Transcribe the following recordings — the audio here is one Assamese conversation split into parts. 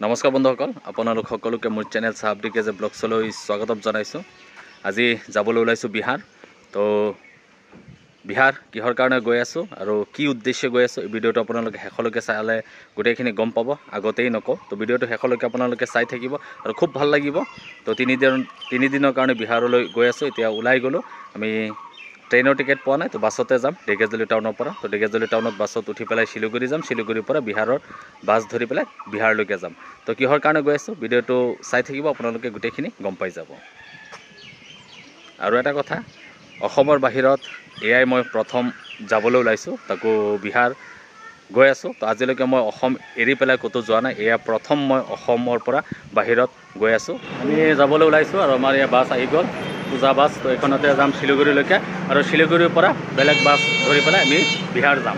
নমস্কাৰ বন্ধুসকল, আপোনালোক সকলোকে মোৰ চেনেল চাহাবডিকে যে ব্লগছলৈ স্বাগতম জনাইছোঁ। আজি যাবলৈ ওলাইছোঁ বিহাৰ। তো বিহাৰ কিহৰ কাৰণে গৈ আছোঁ আৰু কি উদ্দেশ্যে গৈ আছোঁ, এই ভিডিঅ'টো আপোনালোকে শেষলৈকে চালে গোটেইখিনি গম পাব। আগতেই নকওঁ, তো ভিডিঅ'টো শেষলৈকে আপোনালোকে চাই থাকিব আৰু খুব ভাল লাগিব। তো তিনিদিনৰ কাৰণে বিহাৰলৈ গৈ আছোঁ। এতিয়া ওলাই গ'লোঁ। আমি ট্ৰেইনৰ টিকেট পোৱা নাই, তো বাছতে যাম ঢেকীয়াজুলি টাউনৰ পৰা। তো ঢেকীয়াজুলি টাউনত বাছত উঠি পেলাই শিলিগুৰি যাম, শিলিগুৰিৰ পৰা বিহাৰৰ বাছ ধৰি পেলাই বিহাৰলৈকে যাম। তো কিহৰ কাৰণে গৈ আছোঁ, ভিডিঅ'টো চাই থাকিব, আপোনালোকে গোটেইখিনি গম পাই যাব। আৰু এটা কথা, অসমৰ বাহিৰত এয়াই মই প্ৰথম যাবলৈ ওলাইছোঁ, তাকো বিহাৰ গৈ আছোঁ। তো আজিলৈকে মই অসম এৰি পেলাই ক'তো যোৱা নাই, এয়া প্ৰথম মই অসমৰ পৰা বাহিৰত গৈ আছোঁ। আমি যাবলৈ ওলাইছোঁ আৰু আমাৰ এয়া বাছ আহি গ'ল, পূজা বাছ। তো এইখনতে যাম শিলিগুৰিলৈকে আৰু শিলিগুৰিৰ পৰা বেলেগ বাছ ধৰি পেলাই আমি বিহাৰ যাম।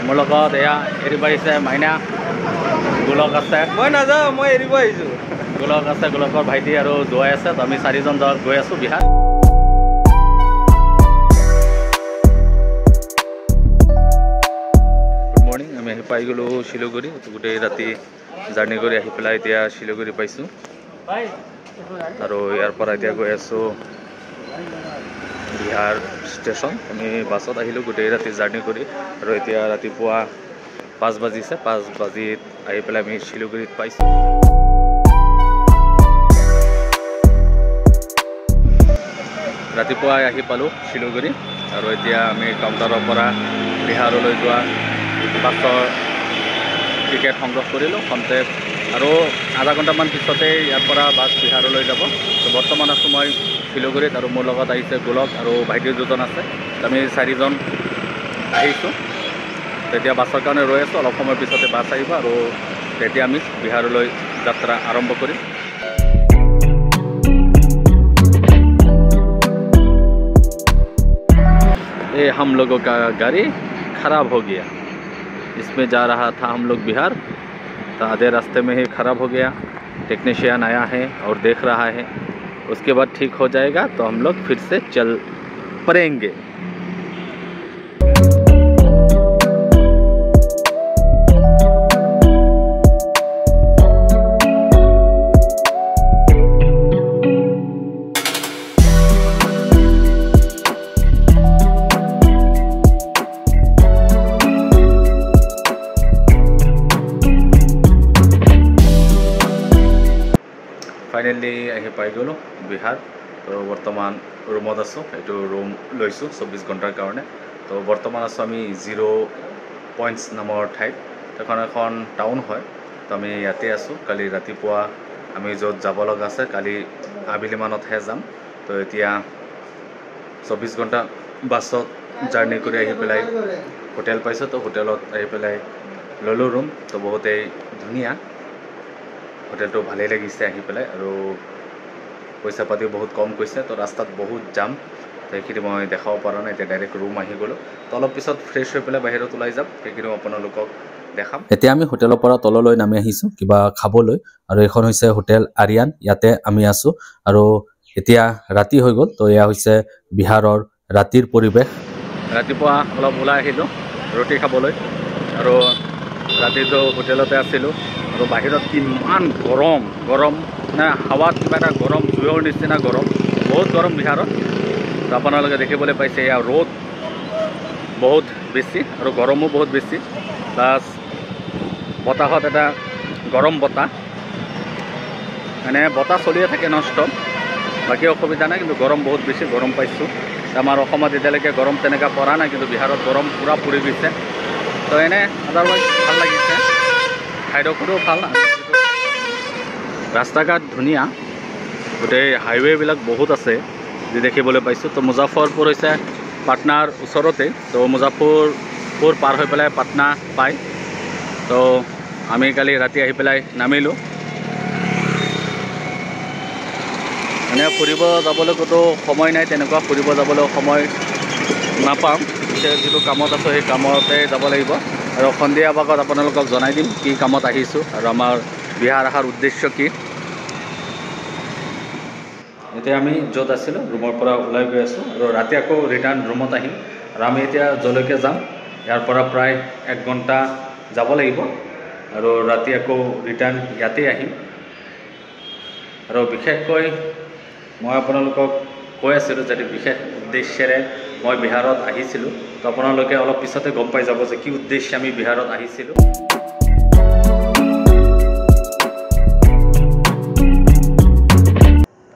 মোৰ লগত এয়া এৰিব আহিছে মাইনা, গোলক আছে। মই নাযাওঁ, মই এৰিব আহিছোঁ। গোলক আছে, গোলকৰ ভাইটি আৰু জোৱাই আছে। তো আমি চাৰিজন গৈ আছোঁ বিহাৰ। Good morning. আমি আহি পাই গ'লোঁ শিলিগুৰি। গোটেই ৰাতি জাৰ্ণি কৰি আহি পেলাই এতিয়া শিলিগুৰি পাইছোঁ আৰু ইয়াৰ পৰা এতিয়া গৈ আছোঁ বিহাৰ ষ্টেচন। আমি বাছত আহিলোঁ গোটেই ৰাতি জাৰ্ণি কৰি আৰু এতিয়া ৰাতিপুৱা 5 বাজিছে। 5 বাজিত আহি পেলাই আমি শিলিগুৰিত পাইছোঁ। ৰাতিপুৱাই আহি পালোঁ শিলিগুৰি আৰু এতিয়া আমি কাউণ্টাৰৰ পৰা বিহাৰলৈ যোৱা বাছৰ টিকেট সংগ্ৰহ কৰিলোঁ খন্তেক, আৰু আধা ঘণ্টামান পিছতেই ইয়াৰ পৰা বাছ বিহাৰলৈ যাব। তো বৰ্তমান আছোঁ মই শিলিগুৰিত আৰু মোৰ লগত আহিছে গোলক আৰু ভাইটি দুজন আছে। আমি চাৰিজন আহিছোঁ। তেতিয়া বাছৰ কাৰণে ৰৈ আছোঁ। অলপ সময়ৰ পিছতে বাছ আহিব আৰু তেতিয়া আমি বিহাৰলৈ যাত্ৰা আৰম্ভ কৰিম। ये हम लोगों का गाड़ी ख़राब हो गया, इसमें जा रहा था हम लोग बिहार, तो आधे रास्ते में ही ख़राब हो गया। टेक्नीशियन आया है और देख रहा है, उसके बाद ठीक हो जाएगा तो हम लोग फिर से चल पड़ेंगे। ফাইনেলি আহি পাই গ'লোঁ বিহাৰ। তো বৰ্তমান ৰুমত আছোঁ। এইটো ৰুম লৈছোঁ 24 ঘণ্টাৰ কাৰণে। তো বৰ্তমান আছোঁ আমি 0 পইণ্টছ নামৰ ঠাইত। এখন টাউন হয়। তো আমি ইয়াতে আছোঁ। কালি ৰাতিপুৱা আমি য'ত যাব লগা আছে, কালি আবেলিমানতহে যাম। তো এতিয়া 24 ঘণ্টা বাছত জাৰ্ণি কৰি আহি পেলাই হোটেল পাইছোঁ। তো হোটেলত আহি পেলাই ল'লোঁ ৰুম। তো বহুতেই ধুনীয়া, হোটেলটো ভালেই লাগিছে আহি পেলাই, আৰু পইচা পাতিও বহুত কম কৈছে। তো ৰাস্তাত বহুত জাম, তো সেইখিনি মই দেখাব পৰা নাই। এতিয়া ডাইৰেক্ট ৰুম আহি গ'লোঁ। তো অলপ পিছত ফ্ৰেছ হৈ পেলাই বাহিৰত ওলাই যাম, সেইখিনিও আপোনালোকক দেখাম। এতিয়া আমি হোটেলৰ পৰা তললৈ নামি আহিছোঁ কিবা খাবলৈ, আৰু এইখন হৈছে হোটেল আৰিয়ান। ইয়াতে আমি আছোঁ আৰু এতিয়া ৰাতি হৈ গ'ল। তো এয়া হৈছে বিহাৰৰ ৰাতিৰ পৰিৱেশ। ৰাতিপুৱা অলপ ওলাই আহিলোঁ ৰুটি খাবলৈ, আৰু ৰাতিটো হোটেলতে আছিলোঁ। আৰু বাহিৰত কিমান গৰম মানে হাৱাত কিবা এটা গৰম, জুইৰ নিচিনা গৰম, বহুত গৰম বিহাৰত। তো আপোনালোকে দেখিবলৈ পাইছে এয়া ৰ'দ বহুত বেছি আৰু গৰমো বহুত বেছি, প্লাছ বতাহত এটা গৰম বতাহ, মানে বতাহ চলিয়ে থাকে ননষ্টপ, বাকী অসুবিধা নাই। কিন্তু গৰম বহুত বেছি গৰম পাইছোঁ। আমাৰ অসমত এতিয়ালৈকে গৰম তেনেকৈ পৰা নাই, কিন্তু বিহাৰত গৰম পূৰা পৰি গৈছে। তো এনে আদাৰৱাইজ ভাল লাগিছে, ঠাইডোখৰো ভাল, ৰাস্তা ঘাট ধুনীয়া, গোটেই হাইৱেবিলাক বহুত আছে যি দেখিবলৈ পাইছোঁ। তো মুজাফৰপুৰ হৈছে পাটনাৰ ওচৰতে। তো মুজাফৰপুৰ পাৰ হৈ পেলাই পাটনা পায়। তো আমি কালি ৰাতি আহি পেলাই নামিলোঁ। মানে ফুৰিব যাবলৈ ক'তো সময় নাই, তেনেকুৱা ফুৰিব যাবলৈ সময় নাপাম। এতিয়া যিটো কামত আছোঁ সেই কামতে যাব লাগিব, আৰু সন্ধিয়া ভাগত আপোনালোকক জনাই দিম কি কামত আহিছোঁ আৰু আমাৰ বিহাৰ অহাৰ উদ্দেশ্য কি। এতিয়া আমি য'ত আছিলোঁ ৰুমৰ পৰা ওলাই গৈ আছোঁ, আৰু ৰাতি আকৌ ৰিটাৰ্ণ ৰুমত আহিম। আৰু আমি এতিয়া য'লৈকে যাম ইয়াৰ পৰা প্ৰায় 1 ঘণ্টা যাব লাগিব। আৰু ৰাতি আকৌ ৰিটাৰ্ণ ইয়াতে আহিম আৰু বিশেষকৈ মই আপোনালোকক কৈ আছিলোঁ যে বিশেষ উদ্দেশ্যেৰে মই বিহাৰত আহিছিলোঁ তো আপোনালোকে অলপ পিছতে গম পাই যাব যে কি উদ্দেশ্যে আমি বিহাৰত আহিছিলোঁ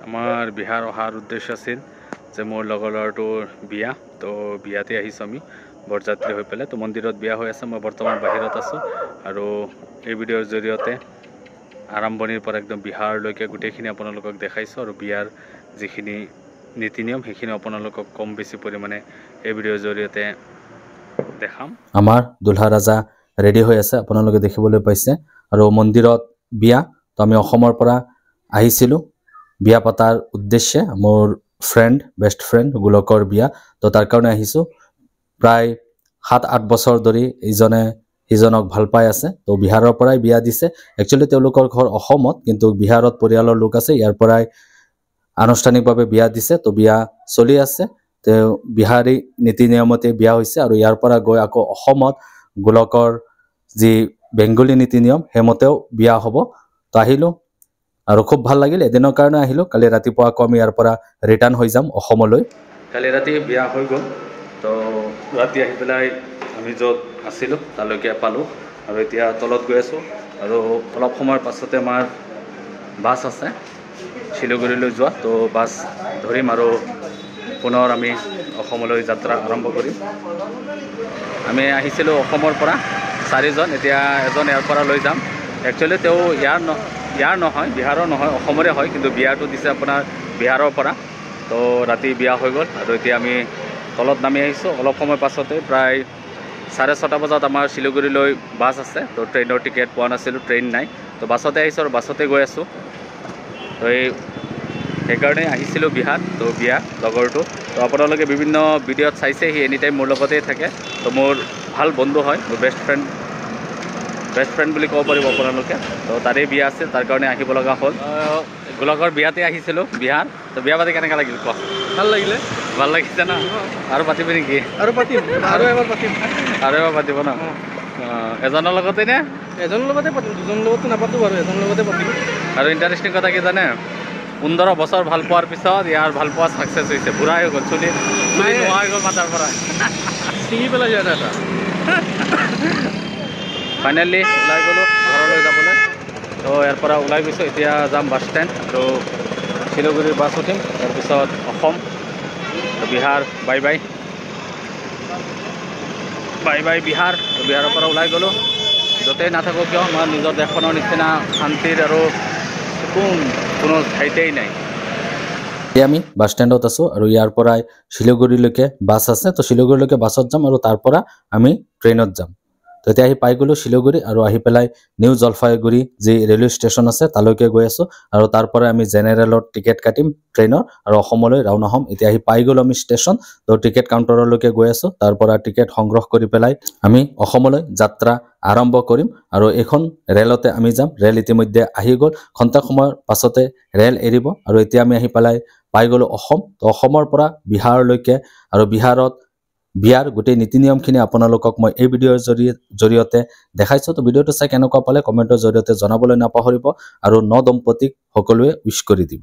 আমাৰ বিহাৰ অহাৰ উদ্দেশ্য আছিল যে মোৰ লগৰ ল'ৰাটোৰ বিয়া তো বিয়াতে আহিছোঁ আমি বৰযাত্ৰী হৈ পেলাই তো মন্দিৰত বিয়া হৈ আছে মই বৰ্তমান বাহিৰত আছোঁ আৰু এই ভিডিঅ'ৰ জৰিয়তে আৰম্ভণিৰ পৰা একদম বিহাৰলৈকে গোটেইখিনি আপোনালোকক দেখাইছোঁ আৰু বিয়াৰ যিখিনি নীতি নিয়ম সেইখিনি আপোনালোকক কম বেছি পৰিমাণে এই ভিডিঅ'ৰ জৰিয়তে দেখাম আমাৰ দুলহা ৰাজা ৰেডি হৈ আছে আপোনালোকে দেখিবলৈ পাইছে আৰু মন্দিৰত বিয়া তো আমি অসমৰ পৰা আহিছিলোঁ বিয়া পাতাৰ উদ্দেশ্যে মোৰ বেষ্ট ফ্ৰেণ্ড গোলকৰ বিয়া তো তাৰ কাৰণে আহিছোঁ প্ৰায় 7-8 বছৰ ধৰি ইজনক ভাল পাই আছে তো বিহাৰৰ পৰাই বিয়া দিছে একচুৱেলি তেওঁলোকৰ ঘৰ অসমত কিন্তু বিহাৰত পৰিয়ালৰ লোক আছে ইয়াৰ পৰাই আনুষ্ঠানিকভাৱে বিয়া দিছে তো বিয়া চলি আছে তো বিহাৰী নীতি নিয়মতে বিয়া হৈছে আৰু ইয়াৰ পৰা গৈ আকৌ অসমত গোলকৰ যি বেংগলী নীতি নিয়ম হেমতেও বিয়া হ'ব তো আহিলোঁ আৰু খুব ভাল লাগিল এদিনৰ কাৰণে আহিলোঁ কালি ৰাতিপুৱা আকৌ আমি ইয়াৰ পৰা ৰিটাৰ্ণ হৈ যাম অসমলৈ কালি ৰাতি বিয়া হৈ গ'ল তো ৰাতি আহি পেলাই আমি য'ত আছিলোঁ তালৈকে পালোঁ আৰু এতিয়া তলত গৈ আছোঁ আৰু অলপ সময়ৰ পাছতে আমাৰ বাছ আছে শিলিগুৰিলৈ যোৱা তো বাছ ধৰিম আৰু পুনৰ আমি অসমলৈ যাত্ৰা আৰম্ভ কৰিম আমি আহিছিলোঁ অসমৰ পৰা 4জন এতিয়া এজন ইয়াৰ পৰা লৈ যাম একচুৱেলি তেওঁ ইয়াৰ নহয় বিহাৰৰ নহয় অসমৰে হয় কিন্তু বিয়াটো দিছে আপোনাৰ বিহাৰৰ পৰা তো ৰাতি বিয়া হৈ গ'ল আৰু এতিয়া আমি তলত নামি আহিছোঁ অলপ সময় পাছতে প্ৰায় 6:30 বজাত আমাৰ শিলিগুৰিলৈ বাছ আছে তো ট্ৰেইনৰ টিকেট পোৱা নাছিলোঁ ট্ৰেইন নাই তো বাছতে আহিছোঁ আৰু বাছতে গৈ আছোঁ তো সেইকাৰণে আহিছিলোঁ বিহাৰ তো বিয়া লগৰটো তো আপোনালোকে বিভিন্ন ভিডিঅ'ত চাইছে সি এনি টাইম মোৰ লগতেই থাকে তো মোৰ ভাল বন্ধু হয় মোৰ বেষ্ট ফ্ৰেণ্ড বুলি ক'ব পাৰিব আপোনালোকে তো তাৰে বিয়া আছিল তাৰ কাৰণে আহিব লগা হ'ল গোলকৰ বিয়াতে আহিছিলোঁ বিহাৰ তো বিয়া পাতি কেনেকৈ লাগিল কোৱা ভাল লাগিলে ভাল লাগিছে না আৰু পাতিবি নেকি আৰু পাতিম আৰু এবাৰ পাতিব ন এজনৰ লগতে নে এজনৰ লগতে পাতিম দুজনৰ লগতো নাপাতো বাৰু এজনৰ লগতে পাতিম আৰু ইণ্টাৰেষ্টিং কথা কি জানে 15 বছৰ ভাল পোৱাৰ পিছত ইয়াৰ ভাল পোৱা ছাকচেছ হৈছে বুঢ়া হৈ গ'ল চুলি নোহোৱা হৈ গ'ল মাথাৰ পৰা ছিঙি পেলাই যায় এটা ফাইনেলি ওলাই গ'লোঁ ঘৰলৈ যাবলৈ তো ইয়াৰ পৰা ওলাই গৈছোঁ এতিয়া যাম বাছ ষ্টেণ্ড আৰু শিলিগুৰিৰ বাছ উঠিম তাৰপিছত অসম বিহাৰ বাই বাই বিহাৰৰ পৰা ওলাই গ'লোঁ য'তেই নাথাকোঁ কিয় মই নিজৰ দেশখনৰ নিচিনা শান্তিৰ আৰু কোনো ঠাইতেই নাই এতিয়া আমি বাছ ষ্টেণ্ডত আছোঁ আৰু ইয়াৰ পৰাই শিলিগুৰিলৈকে বাছ আছে তো শিলিগুৰিলৈকে বাছত যাম আৰু তাৰ পৰা আমি ট্ৰেইনত যাম তো এতিয়া আহি পাই গ'লোঁ শিলিগুৰি আৰু আহি পেলাই নিউ জলপাইগুৰি যি ৰেলৱে ষ্টেচন আছে তালৈকে গৈ আছোঁ আৰু তাৰ পৰা আমি জেনেৰেলত টিকেট কাটিম ট্ৰেইনৰ আৰু অসমলৈ ৰাওনা হ'ম এতিয়া আহি পাই গ'লোঁ আমি ষ্টেচন তো টিকেট কাউণ্টাৰলৈকে গৈ আছোঁ তাৰ পৰা টিকেট সংগ্ৰহ কৰি পেলাই আমি অসমলৈ যাত্ৰা আৰম্ভ কৰিম আৰু এখন ৰেলতে আমি যাম ৰেল ইতিমধ্যে আহি গ'ল ঘণ্টা সময়ৰ পাছতে ৰেল এৰিব আৰু এতিয়া আমি আহি পেলাই পাই গ'লোঁ অসম তো অসমৰ পৰা বিহাৰলৈকে আৰু বিহাৰত বিয়াৰ গোটেই নীতি নিয়মখিনি আপোনালোকক মই এই ভিডিঅ'ৰ জৰিয়তে দেখাইছোঁ তো ভিডিঅ'টো চাই কেনেকুৱা পালে কমেণ্টৰ জৰিয়তে জনাবলৈ নাপাহৰিব আৰু নদম্পতীক সকলোৱে উইশ কৰি দিব